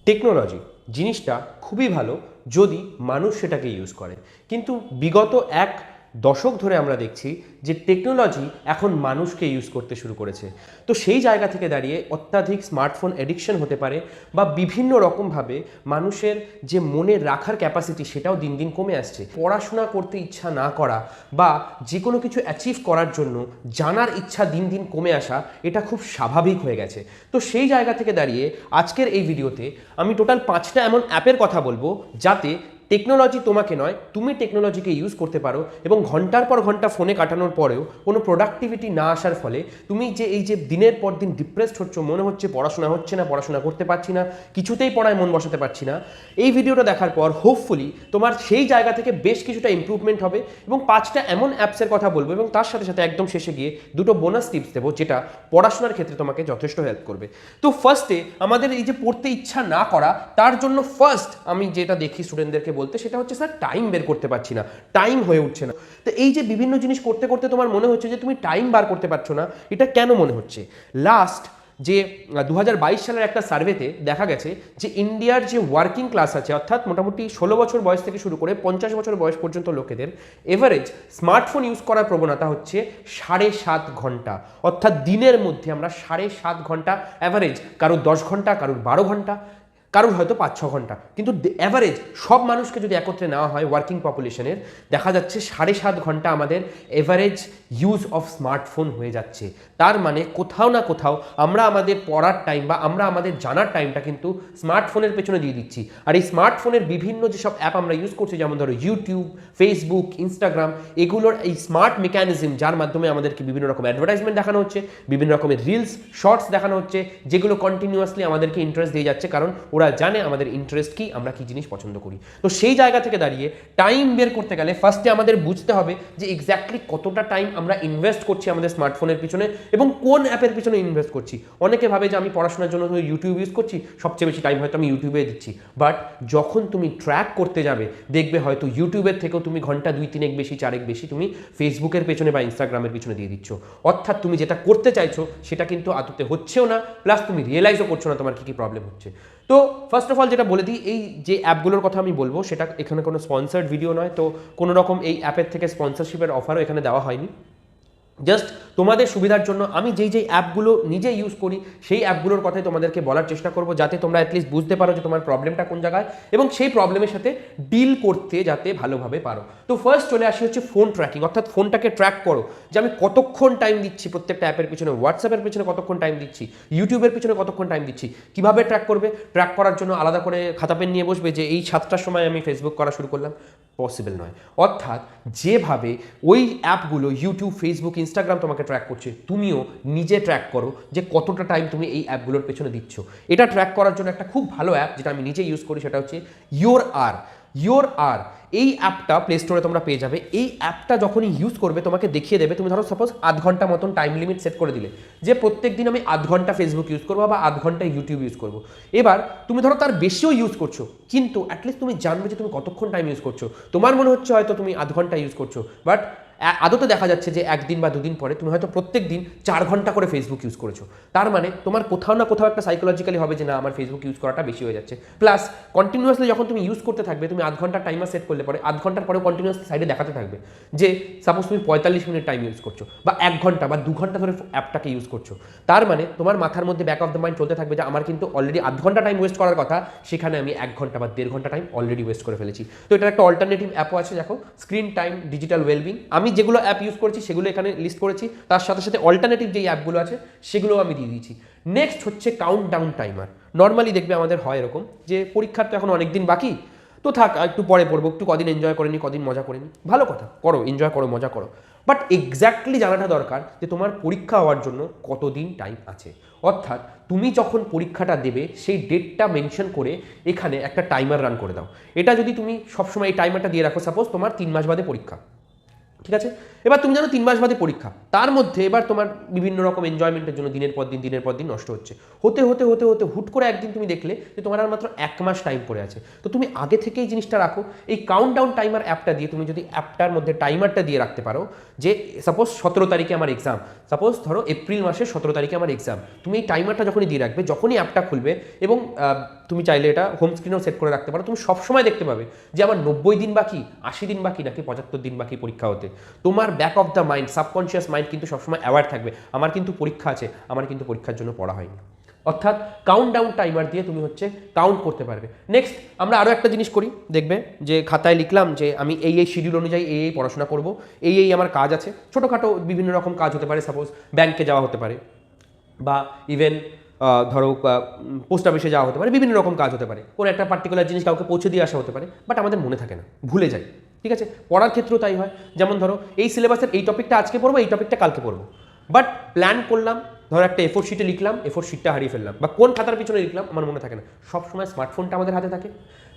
Technology জিনিসটা খুবই ভালো যদি মানুষ সেটাকে ইউজ করে, কিন্তু বিগত এক দশক ধরে আমরা দেখছি যে টেকনোলজি এখন মানুষকে ইউজ করতে শুরু করেছে। তো সেই জায়গা থেকে দাঁড়িয়ে অত্যাধিক স্মার্টফোন এডিকশন হতে পারে বা বিভিন্ন রকমভাবে মানুষের যে মনে রাখার ক্যাপাসিটি সেটাও দিন দিন কমে আসছে। পড়াশোনা করতে ইচ্ছা না করা বা যে কোনো কিছু অ্যাচিভ করার জন্য জানার ইচ্ছা দিন দিন কমে আসা, এটা খুব স্বাভাবিক হয়ে গেছে। তো সেই জায়গা থেকে দাঁড়িয়ে আজকের এই ভিডিওতে আমি টোটাল 5টা এমন অ্যাপের কথা বলবো যাতে টেকনোলজি তোমাকে নয়, তুমি টেকনোলজিকে ইউজ করতে পারো এবং ঘন্টার পর ঘন্টা ফোনে কাটানোর পরেও কোনো প্রোডাক্টিভিটি না আসার ফলে তুমি যে এই যে দিনের পর দিন ডিপ্রেসড হচ্ছ, মনে হচ্ছে পড়াশোনা হচ্ছে না, পড়াশোনা করতে পারছি না, কিছুতেই পড়ায় মন বসাতে পারছি না, এই ভিডিওটা দেখার পর হোপফুলি তোমার সেই জায়গা থেকে বেশ কিছুটা ইম্প্রুভমেন্ট হবে। এবং 5টা এমন অ্যাপসের কথা বলবো এবং তার সাথে সাথে একদম শেষে গিয়ে দুটো বোনাস টিপস দেবো যেটা পড়াশোনার ক্ষেত্রে তোমাকে যথেষ্ট হেল্প করবে। তো ফার্স্টে আমাদের এই যে পড়তে ইচ্ছা না করা, তার জন্য ফার্স্ট আমি যেটা দেখি স্টুডেন্টদেরকে বলতে, সেটা হচ্ছে স্যার টাইম বের করতে পারছি না, টাইম হয়ে উঠছে না। তো এই যে বিভিন্ন জিনিস করতে করতে তোমার মনে হচ্ছে যে তুমি টাইম বার করতে পারছো না, এটা কেন মনে হচ্ছে? লাস্ট যে 2022 সালের একটা সার্ভেতে দেখা গেছে যে ইন্ডিয়ার যে ওয়ার্কিং ক্লাস আছে, অর্থাৎ মোটামুটি 16 বছর বয়স থেকে শুরু করে 50 বছর বয়স পর্যন্ত লোকেদের এভারেজ স্মার্টফোন ইউজ করার প্রবণতা হচ্ছে 7.5 ঘন্টা। অর্থাৎ দিনের মধ্যে আমরা 7.5 ঘন্টা অ্যাভারেজ, কারোর 10 ঘন্টা, কারোর 12 ঘন্টা, কারোর হয়তো 5-6 ঘন্টা, কিন্তু অ্যাভারেজ সব মানুষকে যদি একত্রে নেওয়া হয় ওয়ার্কিং পপুলেশনের, দেখা যাচ্ছে 7.5 ঘন্টা আমাদের এভারেজ ইউজ অফ স্মার্টফোন হয়ে যাচ্ছে। তার মানে কোথাও না কোথাও আমরা আমাদের পড়ার টাইম বা আমরা আমাদের জানার টাইমটা কিন্তু স্মার্টফোনের পেছনে দিয়ে দিচ্ছি। আর এই স্মার্টফোনের বিভিন্ন যেসব অ্যাপ আমরা ইউজ করছি, যেমন ধরো ইউটিউব, ফেসবুক, ইনস্টাগ্রাম, এগুলোর এই স্মার্ট মেকানিজম যার মাধ্যমে আমাদেরকে বিভিন্ন রকম অ্যাডভার্টাইজমেন্ট দেখানো হচ্ছে, বিভিন্ন রকমের রিলস, শর্টস দেখানো হচ্ছে, যেগুলো কন্টিনিউয়াসলি আমাদেরকে ইন্টারেস্ট দিয়ে যাচ্ছে, কারণ ওরা জানে আমাদের ইন্টারেস্ট কি, আমরা কি জিনিস পছন্দ করি। তো সেই জায়গা থেকে দাঁড়িয়ে টাইম বের করতে গেলে ফার্স্টে আমাদের বুঝতে হবে যে এক্স্যাক্টলি কতটা টাইম আমরা ইনভেস্ট করছি আমাদের স্মার্টফোনের পিছনে এবং কোন অ্যাপের পিছনে ইনভেস্ট করছি। অনেকে ভাবে যে আমি পড়াশোনার জন্য ইউটিউব ইউজ করছি, সবচেয়ে বেশি টাইম হয়তো আমি ইউটিউবে দিচ্ছি, বাট যখন তুমি ট্র্যাক করতে যাবে দেখবে হয়তো ইউটিউবের থেকেও তুমি ঘন্টা 2-3 বেশি, 4 বেশি তুমি ফেসবুকের পেছনে বা ইনস্টাগ্রামের পিছনে দিয়ে দিচ্ছ। অর্থাৎ তুমি যেটা করতে চাইছো সেটা কিন্তু আদতে হচ্ছেও না, প্লাস তুমি রিয়েলাইজও করছো না তোমার কী কী প্রবলেম হচ্ছে। তো ফার্স্ট অফ অল যেটা বলে দিই, এই যে অ্যাপগুলোর কথা আমি বলবো সেটা এখানে কোনো স্পন্সার্ড ভিডিও নয়, তো কোনো রকম এই অ্যাপের থেকে স্পন্সরশিপের অফারও এখানে দেওয়া হয়নি। জাস্ট তোমাদের সুবিধার জন্য আমি যেই অ্যাপগুলো নিজে ইউজ করি সেই অ্যাপগুলোর কথাই তোমাদেরকে বলার চেষ্টা করবো, যাতে তোমরা অ্যাটলিস্ট বুঝতে পারো যে তোমার প্রবলেমটা কোন জায়গায় এবং সেই প্রবলেমের সাথে ডিল করতে যাতে ভালোভাবে পারো। তো ফার্স্ট চলে আসি হচ্ছে ফোন ট্র্যাকিং, অর্থাৎ ফোনটাকে ট্র্যাক করো যে আমি কতক্ষণ টাইম দিচ্ছি প্রত্যেকটা অ্যাপের পিছনে, হোয়াটসঅ্যাপের পিছনে কতক্ষণ টাইম দিচ্ছি, ইউটিউবের পিছনে কতক্ষণ টাইম দিচ্ছি। কীভাবে ট্র্যাক করবে? ট্র্যাক করার জন্য আলাদা করে খাতা পেন নিয়ে বসবে যে এই 7টার সময় আমি ফেসবুক করা শুরু করলাম, পসিবল নয়। অর্থাৎ যেভাবে ওই অ্যাপগুলো ইউটিউব, ফেসবুক, ইনস্টাগ্রাম তোমাকে ট্র্যাক করছে, তুমিও নিজে ট্র্যাক করো যে কতটা টাইম তুমি এই অ্যাপগুলোর পেছনে দিচ্ছ। এটা ট্র্যাক করার জন্য একটা খুব ভালো অ্যাপ যেটা আমি নিজে ইউজ করি, সেটা হচ্ছে ইয়োর আর। এই অ্যাপটা প্লে স্টোরে তোমরা পেয়ে যাবে। এই অ্যাপটা যখনই ইউজ করবে তোমাকে দেখিয়ে দেবে, তুমি ধরো সাপোজ 8 ঘন্টা মতন টাইম লিমিট সেট করে দিলে যে প্রত্যেক দিন আমি 8 ঘন্টা ফেসবুক ইউজ করবো বা 8 ঘন্টা ইউটিউব ইউজ করবো। এবার তুমি ধরো তার বেশিও ইউজ করছো, কিন্তু অ্যাটলিস্ট তুমি জানবে যে তুমি কতক্ষণ টাইম ইউজ করছো। তোমার মনে হচ্ছে হয়তো তুমি 8 ঘন্টা ইউজ করছো, বাট আদতে দেখা যাচ্ছে যে একদিন বা দুদিন পরে তুমি হয়তো প্রত্যেক দিন 4 ঘন্টা করে ফেসবুক ইউজ করেছো। তার মানে তোমার কোথাও না কোথাও একটা সাইকোলজিক্যালি হবে যে না, আমার ফেসবুক ইউজ করাটা বেশি হয়ে যাচ্ছে। প্লাস কন্টিনিউয়াসলি যখন তুমি ইউজ করতে থাকবে, তুমি 8 ঘন্টা টাইমার সেট করলে পরে 8 ঘন্টার পরেও কন্টিনিউয়াসলি সাইডে দেখাতে থাকবে যে সাপোজ তুমি 45 মিনিট টাইম ইউজ করছো বা 1 ঘন্টা বা 2 ঘন্টা ধরে অ্যাপটাকে ইউজ করছো। তার মানে তোমার মাথার মধ্যে ব্যাক অফ দ্য মাইন্ড চলতে থাকবে যে আমার কিন্তু অলরেডি 8 ঘন্টা টাইম ওয়েস্ট করার কথা, সেখানে আমি 1 ঘন্টা বা 1.5 ঘন্টা টাইম অলরেডি ওয়েস্ট করে ফেলেছি। তো এটার একটা অল্টারনেটিভ অ্যাপও আছে, দেখো স্ক্রিন টাইম ডিজিটাল ওয়েলবিং। আমি যেগুলো অ্যাপ ইউজ করেছি সেগুলো এখানে লিস্ট করেছি, তার সাথে সাথে অল্টারনেটিভ যেই অ্যাপগুলো আছে সেগুলো আমি দিয়ে দিয়েছি। নেক্সট হচ্ছে কাউন্টডাউন টাইমার। নর্মালি দেখবে আমাদের হয় এরকম যে পরীক্ষার তো এখন অনেক দিন বাকি, তো থাক একটু পরে পড়বো, একটু কদিন এনজয় করে নি, কদিন মজা করে নি, ভালো কথা, করো, এনজয় করো, মজা করো, বাট এক্স্যাক্টলি জানাটা দরকার যে তোমার পরীক্ষা হওয়ার জন্য কতদিন টাইম আছে। অর্থাৎ তুমি যখন পরীক্ষাটা দেবে সেই ডেটটা মেনশন করে এখানে একটা টাইমার রান করে দাও। এটা যদি তুমি সবসময় এই টাইমারটা দিয়ে রাখো, সাপোজ তোমার 3 মাস বাদে পরীক্ষা, ঠিক আছে, এবার তুমি জানো 3 মাস বাদে পরীক্ষা, তার মধ্যে এবার তোমার বিভিন্ন রকম এনজয়মেন্টের জন্য দিনের পর দিন নষ্ট হচ্ছে, হতে হতে হতে হতে হুট করে একদিন তুমি দেখলে যে তোমার আর মাত্র 1 মাস টাইম পড়ে আছে। তো তুমি আগে থেকেই জিনিসটা রাখো। এই কাউন্টডাউন টাইমার অ্যাপটা দিয়ে তুমি যদি অ্যাপটার মধ্যে টাইমারটা দিয়ে রাখতে পারো যে সাপোজ 17 তারিখে আমার এক্সাম, সাপোজ ধরো এপ্রিল মাসের 17 তারিখে আমার এক্সাম, তুমি এই টাইমারটা যখনই দিয়ে রাখবে, যখনই অ্যাপটা খুলবে এবং তুমি চাইলে এটা হোম স্ক্রিনেও সেট করে রাখতে পারো, তুমি সবসময় দেখতে পাবে যে আমার 90 দিন বাকি, 80 দিন বাকি, নাকি 75 দিন বাকি পরীক্ষা হতে। তোমার back of the mind, subconscious mind কিন্তু সবসময় অ্যাওয়ার থাকবে, আমার কিন্তু পরীক্ষা আছে, আমার কিন্তু পরীক্ষার জন্য পড়া হয়নি। অর্থাৎ কাউন্ট ডাউন টাইমার দিয়ে তুমি হচ্ছে কাউন্ট করতে পারবে। নেক্সট আমরা আরও একটা জিনিস করি, দেখবে যে খাতায় লিখলাম যে আমি এই শিডিউল অনুযায়ী এই পড়াশোনা করব, এই আমার কাজ আছে। ছোটোখাটো বিভিন্ন রকম কাজ হতে পারে, সাপোজ ব্যাংকে যাওয়া হতে পারে, বা ইভেন ধরো পোস্ট অফিসে যাওয়া হতে পারে, বিভিন্ন রকম কাজ হতে পারে, কোনো একটা পার্টিকুলার জিনিস কাউকে পৌঁছে দিয়ে আসা হতে পারে, বাট আমাদের মনে থাকে না, ভুলে যাই। ঠিক আছে, পড়ার ক্ষেত্রেও তাই হয়। যেমন ধরো এই সিলেবাসের এই টপিকটা আজকে পড়বো, এই টপিকটা কালকে পড়বো, বাট প্ল্যান করলাম, ধরো একটা A4 শিটে লিখলাম, A4 শিটটা হারিয়ে ফেললাম, বা কোন খাতার পিছনে লিখলাম আমার মনে থাকে না। সবসময় স্মার্টফোনটা আমাদের হাতে থাকে,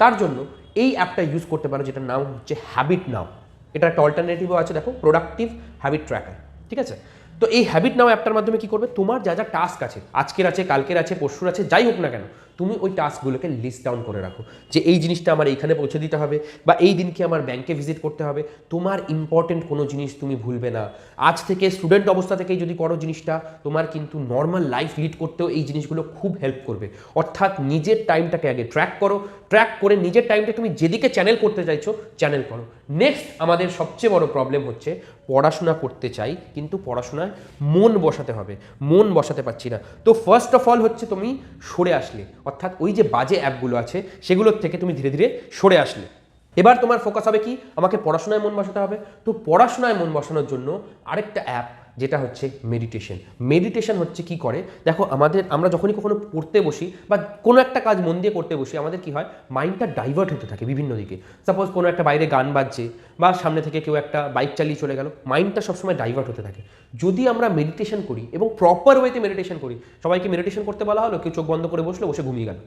তার জন্য এই অ্যাপটা ইউজ করতে পারো, যেটার নাম হচ্ছে হ্যাবিট নাও। এটা একটা অল্টারনেটিভও আছে, দেখো, প্রোডাক্টিভ হ্যাবিট ট্র্যাকার। ঠিক আছে, তো এই হ্যাবিট নাও অ্যাপটার মাধ্যমে কি করবে, তোমার যা যা টাস্ক আছে, আজকের আছে, কালকের আছে, পরশুর আছে, যাই হোক না কেন, তুমি ওই টাস্কগুলোকে লিস্ট ডাউন করে রাখো যে এই জিনিসটা আমার এইখানে পৌঁছে দিতে হবে, বা এই দিনকে আমার ব্যাংকে ভিজিট করতে হবে। তোমার ইম্পর্টেন্ট কোনো জিনিস তুমি ভুলবে না। আজ থেকে স্টুডেন্ট অবস্থা থেকেই যদি করো জিনিসটা, তোমার কিন্তু নর্মাল লাইফ লিড করতেও এই জিনিসগুলো খুব হেল্প করবে। অর্থাৎ নিজের টাইমটাকে আগে ট্র্যাক করো, ট্র্যাক করে নিজের টাইমটা তুমি যেদিকে চ্যানেল করতে চাইছো চ্যানেল করো। নেক্সট আমাদের সবচেয়ে বড় প্রবলেম হচ্ছে পড়াশোনা করতে চাই কিন্তু পড়াশোনায় মন বসাতে হবে, মন বসাতে পারছি না। তো ফার্স্ট অফ অল হচ্ছে তুমি সরে আসলে, অর্থাৎ ওই যে বাজে অ্যাপগুলো আছে সেগুলোর থেকে তুমি ধীরে ধীরে সরে আসলে। এবার তোমার ফোকাস হবে কি, আমাকে পড়াশোনায় মন বসাতে হবে। তো পড়াশোনায় মন বসানোর জন্য আরেকটা অ্যাপ, যেটা হচ্ছে মেডিটেশন। মেডিটেশন হচ্ছে কি করে, দেখো আমরা যখনই কখনো পড়তে বসি বা কোনো একটা কাজ মন দিয়ে করতে বসি, আমাদের কি হয়, মাইন্ডটা ডাইভার্ট হতে থাকে বিভিন্ন দিকে। সাপোজ কোনো একটা বাইরে গান বাজছে, বা সামনে থেকে কেউ একটা বাইক চালিয়ে চলে গেল, মাইন্ডটা সবসময় ডাইভার্ট হতে থাকে। যদি আমরা মেডিটেশন করি এবং প্রপার ওয়েতে মেডিটেশন করি, সবাইকে মেডিটেশন করতে বলা হলো, কেউ চোখ বন্ধ করে বসলো, বসে ঘুমিয়ে গেল,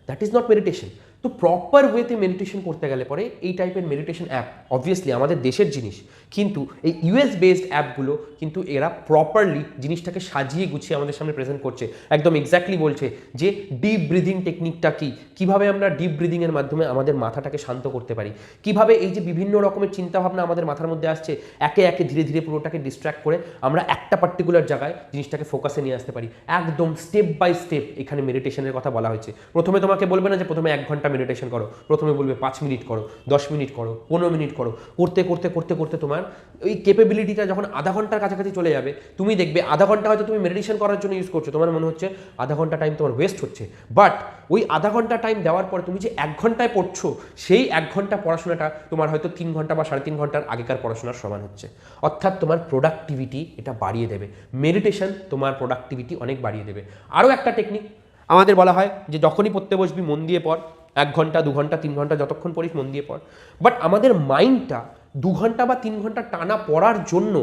দ্যাট ইজ নট মেডিটেশন। তো প্রপার ওয়েতে মেডিটেশন করতে গেলে পরে এই টাইপের মেডিটেশন অ্যাপ, অবভিয়াসলি আমাদের দেশের জিনিস, কিন্তু এই US বেসড অ্যাপগুলো কিন্তু এরা প্রপারলি জিনিসটাকে সাজিয়ে গুছিয়ে আমাদের সামনে প্রেজেন্ট করছে, একদম এক্স্যাক্টলি বলছে যে ডিপ ব্রিদিং টেকনিকটা কি, কীভাবে আমরা ডিপ ব্রিদিংয়ের মাধ্যমে আমাদের মাথাটাকে শান্ত করতে পারি, কিভাবে এই যে বিভিন্ন রকমের চিন্তাভাবনা আমাদের মাথার মধ্যে আসছে একে একে ধীরে ধীরে পুরোটাকে ডিস্ট্র্যাক্ট করে আমরা একটা পার্টিকুলার জায়গায় জিনিসটাকে ফোকাসে নিয়ে আসতে পারি। একদম স্টেপ বাই স্টেপ এখানে মেডিটেশনের কথা বলা হয়েছে। প্রথমে তোমাকে বলবে না যে প্রথমে 1 ঘন্টা মেডিটেশন করো, প্রথমে বলবে 5 মিনিট করো, 10 মিনিট করো, 15 মিনিট করো, করতে করতে করতে করতে তোমার ওই ক্যাপাবিলিটিটা যখন আধা ঘন্টার কাছাকাছি চলে যাবে, তুমি দেখবে আধা ঘন্টা হয়তো তুমি মেডিটেশন করার জন্য ইউজ করছো, তোমার মনে হচ্ছে আধা ঘন্টা টাইম তোমার ওয়েস্ট হচ্ছে, বাট ওই আধা ঘন্টা টাইম দেওয়ার পর তুমি যে 1 ঘন্টায় পড়ছো, সেই 1 ঘন্টা পড়াশোনাটা তোমার হয়তো 3 ঘন্টা বা 3.5 ঘন্টার আগেকার পড়াশোনার সমান হচ্ছে। অর্থাৎ তোমার প্রোডাক্টিভিটি এটা বাড়িয়ে দেবে। মেডিটেশন তোমার প্রোডাক্টিভিটি অনেক বাড়িয়ে দেবে। আরও একটা টেকনিক আমাদের বলা হয় যে যখনই পড়তে বসবি মন দিয়ে পড়, 1 ঘন্টা 2 ঘন্টা 3 ঘন্টা যতক্ষণ পড়িস মন দিয়ে পড়। বাট আমাদের মাইন্ডটা 2 ঘন্টা বা 3 ঘন্টা টানা পড়ার জন্য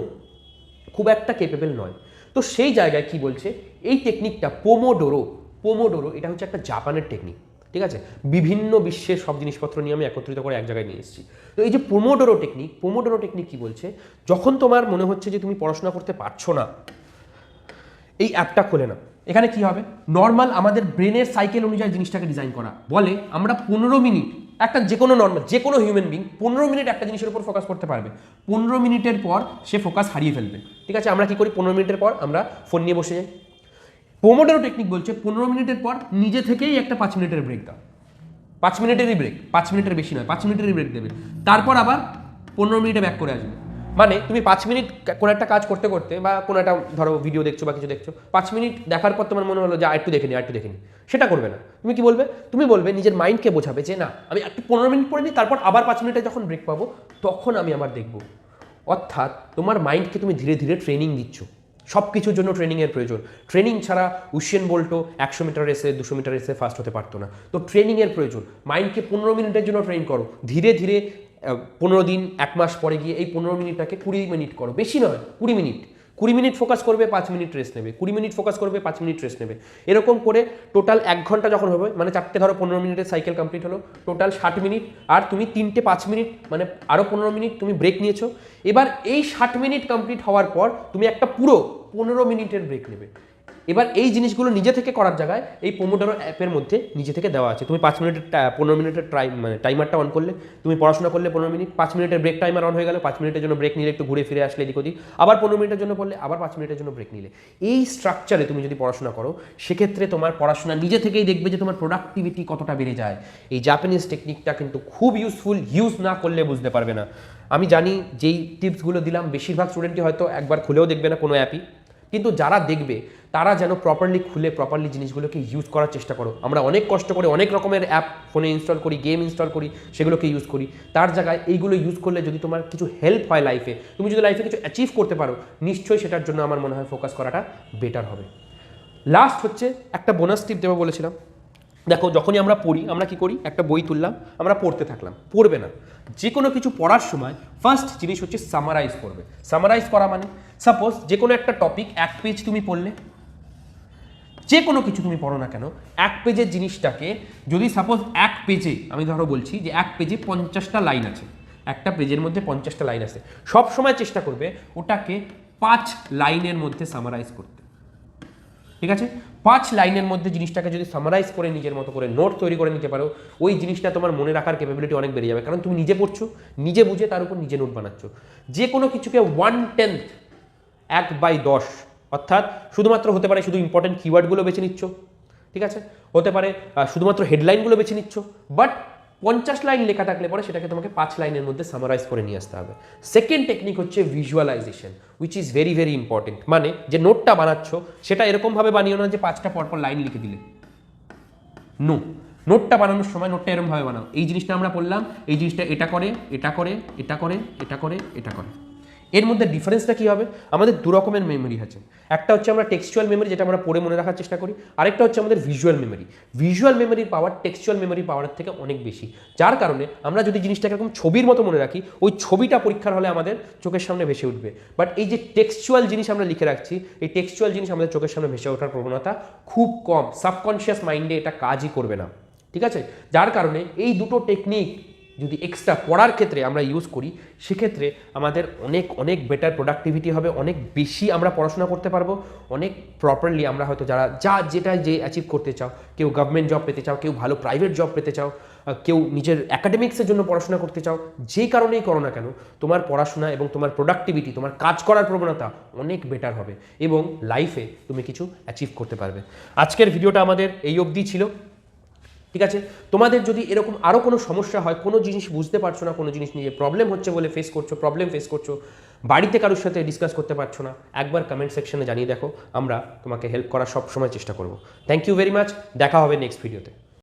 খুব একটা কেপেবল নয়। তো সেই জায়গায় কি বলছে, এই টেকনিকটা পোমোডোরো, এটা হচ্ছে একটা জাপানের টেকনিক। ঠিক আছে, বিভিন্ন বিশ্বের সব জিনিসপত্র নিয়ে আমি একত্রিত করে এক জায়গায় নিয়ে এসেছি। তো এই যে পোমোডোরো টেকনিক কি বলছে, যখন তোমার মনে হচ্ছে যে তুমি পড়াশোনা করতে পারছো না, এই অ্যাপটা খুলে নাও। এখানে কি হবে, নর্মাল আমাদের ব্রেনের সাইকেল অনুযায়ী জিনিসটাকে ডিজাইন করা, বলে আমরা 15 মিনিট একটা যে কোনো হিউম্যান বিং 15 মিনিট একটা জিনিসের উপর ফোকাস করতে পারবে, 15 মিনিটের পর সে ফোকাস হারিয়ে ফেলবে। ঠিক আছে, আমরা কি করি, 15 মিনিটের পর আমরা ফোন নিয়ে বসে যাই। পোমোডোরো টেকনিক বলছে 15 মিনিটের পর নিজে থেকেই একটা 5 মিনিটের ব্রেক দাও, 5 মিনিটেরই ব্রেক, 5 মিনিটের বেশি নয়, 5 মিনিটেরই ব্রেক দেবে, তারপর আবার 15 মিনিটে ব্যাক করে আসবে। মানে তুমি 5 মিনিট কোনো একটা কাজ করতে করতে বা কোনো একটা ধরো ভিডিও দেখছো বা কিছু দেখছো, 5 মিনিট দেখার পর তোমার মনে হলো যে একটু দেখে নিই, সেটা করবে না। তুমি বলবে নিজের মাইন্ডকে বোঝাবে যে না, আমি একটু 15 মিনিট পড়ে নিই, তারপর আবার 5 মিনিটে যখন ব্রেক পাবো তখন আমি আবার দেখবো। অর্থাৎ তোমার মাইন্ডকে তুমি ধীরে ধীরে ট্রেনিং দিচ্ছ। সব কিছুর জন্য ট্রেনিংয়ের প্রয়োজন। ট্রেনিং ছাড়া উসেন বোল্টও 100 মিটার রেসে 200 মিটার রেসে ফার্স্ট হতে পারতো না। তো ট্রেনিংয়ের প্রয়োজন। মাইন্ডকে 15 মিনিটের জন্য ট্রেন করো, ধীরে ধীরে 15 দিন 1 মাস পরে গিয়ে এই 15 মিনিটটাকে 20 মিনিট করো, বেশি নয়, 20 মিনিট ফোকাস করবে, 5 মিনিট রেস্ট নেবে, 20 মিনিট ফোকাস করবে, 5 মিনিট রেস্ট নেবে। এরকম করে টোটাল 1 ঘন্টা যখন হবে, মানে 4টে ধরো 15 মিনিটের সাইকেল কমপ্লিট হলো, টোটাল 60 মিনিট, আর তুমি 3টে 5 মিনিট মানে আরও 15 মিনিট তুমি ব্রেক নিয়েছো। এবার এই 60 মিনিট কমপ্লিট হওয়ার পর তুমি একটা পুরো 15 মিনিটের ব্রেক নেবে। এবার এই জিনিসগুলো নিজে থেকে করার জায়গায় এই পোমোডোরো অ্যাপের মধ্যে নিজে থেকে দেওয়া আছে। তুমি 5 মিনিটের 15 মিনিটের টাইমারটা অন করলে, তুমি পড়াশোনা করলে 15 মিনিট, 5 মিনিটের ব্রেক টাইমার অন হয়ে গেল, 5 মিনিটের জন্য ব্রেক নিলে একটু ঘুরে ফিরে আসলে এদিক ওদিক, আবার 15 মিনিটের জন্য পড়লে, আবার 5 মিনিটের জন্য ব্রেক নিলে। এই স্ট্রাকচারে তুমি যদি পড়াশোনা করো সেক্ষেত্রে তোমার পড়াশোনা নিজে থেকেই দেখবে যে তোমার প্রোডাক্টিভিটি কতটা বেড়ে যায়। এই জাপানিজ টেকনিকটা কিন্তু খুব ইউজফুল, ইউজ না করলে বুঝতে পারবে না। আমি জানি যেই টিপসগুলো দিলাম বেশিরভাগ স্টুডেন্টই হয়তো একবার খুলেও দেখবে না কোনো অ্যাপই, কিন্তু যারা দেখবে তারা যেন প্রপারলি খুলে প্রপারলি জিনিসগুলোকে ইউজ করার চেষ্টা করো। আমরা অনেক কষ্ট করে অনেক রকমের অ্যাপ ফোনে ইনস্টল করি, গেম ইনস্টল করি, সেগুলোকে ইউজ করি। তার জায়গায় এইগুলো ইউজ করলে যদি তোমার কিছু হেল্প হয় লাইফে, তুমি যদি লাইফে কিছু অ্যাচিভ করতে পারো, নিশ্চয়ই সেটার জন্য আমার মনে হয় ফোকাস করাটা বেটার হবে। লাস্ট হচ্ছে একটা বোনাস টিপ দেবো বলেছিলাম। দেখো, যখনই আমরা পড়ি আমরা কি করি, একটা বই তুললাম, আমরা পড়তে থাকলাম। পড়বে না, যে কোনো কিছু পড়ার সময় ফার্স্ট জিনিস হচ্ছে সামারাইজ করবে। সামারাইজ করা মানে সাপোজ যে কোনো একটা টপিক 1 পেজ তুমি পড়লে, যে কোনো কিছু তুমি পড়ো না কেন, 1 পেজের জিনিসটাকে যদি সাপোজ 1 পেজে, আমি ধরো বলছি যে 1 পেজে 50টা লাইন আছে, একটা পেজের মধ্যে 50টা লাইন আছে, সব সময় চেষ্টা করবে ওটাকে 5 লাইনের মধ্যে সামারাইজ করতে। ঠিক আছে, 5 লাইনের মধ্যে জিনিসটাকে যদি সামারাইজ করে নিজের মতো করে নোট তৈরি করে নিতে পারো, ওই জিনিসটা তোমার মনে রাখার ক্যাপাবিলিটি অনেক বেড়ে যাবে। কারণ তুমি নিজে পড়ছো, নিজে বুঝে তার উপর নিজে নোট বানাচ্ছ। যে কোনো কিছুকে 1/10, 1/10, অর্থাৎ শুধুমাত্র হতে পারে শুধু ইম্পর্টেন্ট কিওয়ার্ডগুলো বেছে নিচ্ছ, ঠিক আছে, হতে পারে শুধুমাত্র হেডলাইনগুলো বেছে নিচ্ছ, বাট 50 লাইন লেখা থাকলে পরে সেটাকে তোমাকে 5 লাইনের মধ্যে সামারাইজ করে নিয়ে আসতে হবে। সেকেন্ড টেকনিক হচ্ছে visualization, which is very very important. মানে যে নোটটা বানাচ্ছ সেটা এরকমভাবে বানিও না যে 5টা পরপর লাইন লিখে দিলে, নো। নোটটা বানানোর সময় নোটটা এরকমভাবে বানাও, এই জিনিসটা আমরা পড়লাম, এই জিনিসটা এটা করে, এটা করে, এটা করে, এটা করে, এটা করে। এর মধ্যে ডিফারেন্সটা কী হবে? আমাদের দু রকমের মেমোরি আছে। একটা হচ্ছে আমরা টেক্সচুয়াল মেমোরি, যেটা আমরা পড়ে মনে রাখার চেষ্টা করি, আরেকটা হচ্ছে আমাদের ভিজুয়াল মেমোরি। ভিজুয়াল মেমোরির পাওয়ার টেক্সচুয়াল মেমোরির পাওয়ারের থেকে অনেক বেশি, যার কারণে আমরা যদি জিনিসটাকে এরকম ছবির মতো মনে রাখি, ওই ছবিটা পরীক্ষার হলে আমাদের চোখের সামনে ভেসে উঠবে। বাট এই যে টেক্সচুয়াল জিনিস আমরা লিখে রাখছি, এই টেক্সচুয়াল জিনিস আমাদের চোখের সামনে ভেসে ওঠার প্রবণতা খুব কম, সাবকনশিয়াস মাইন্ডে এটা কাজই করবে না। ঠিক আছে, যার কারণে এই দুটো টেকনিক যদি এক্সট্রা পড়ার ক্ষেত্রে আমরা ইউজ করি, সেক্ষেত্রে আমাদের অনেক অনেক বেটার প্রোডাক্টিভিটি হবে, অনেক বেশি আমরা পড়াশোনা করতে পারবো, অনেক প্রপারলি আমরা হয়তো যেটা অ্যাচিভ করতে চাও, কেউ গভর্নমেন্ট জব পেতে চাও, কেউ ভালো প্রাইভেট জব পেতে চাও, কেউ নিজের অ্যাকাডেমিক্সের জন্য পড়াশোনা করতে চাও, যেই কারণেই করো না কেন, তোমার পড়াশোনা এবং তোমার প্রোডাক্টিভিটি, তোমার কাজ করার প্রবণতা অনেক বেটার হবে এবং লাইফে তুমি কিছু অ্যাচিভ করতে পারবে। আজকের ভিডিওটা আমাদের এই অবধি ছিল। ঠিক আছে, তোমাদের যদি এরকম আরও কোনো সমস্যা হয়, কোনো জিনিস বুঝতে পারছো না, কোনো জিনিস নিয়ে প্রবলেম হচ্ছে বলে প্রবলেম ফেস করছো, বাড়িতে কারোর সাথে ডিসকাস করতে পারছো না, একবার কমেন্ট সেকশনে জানিয়ে দেখো, আমরা তোমাকে হেল্প করার সব সময় চেষ্টা করব। থ্যাংক ইউ ভেরি মাচ, দেখা হবে নেক্সট ভিডিওতে।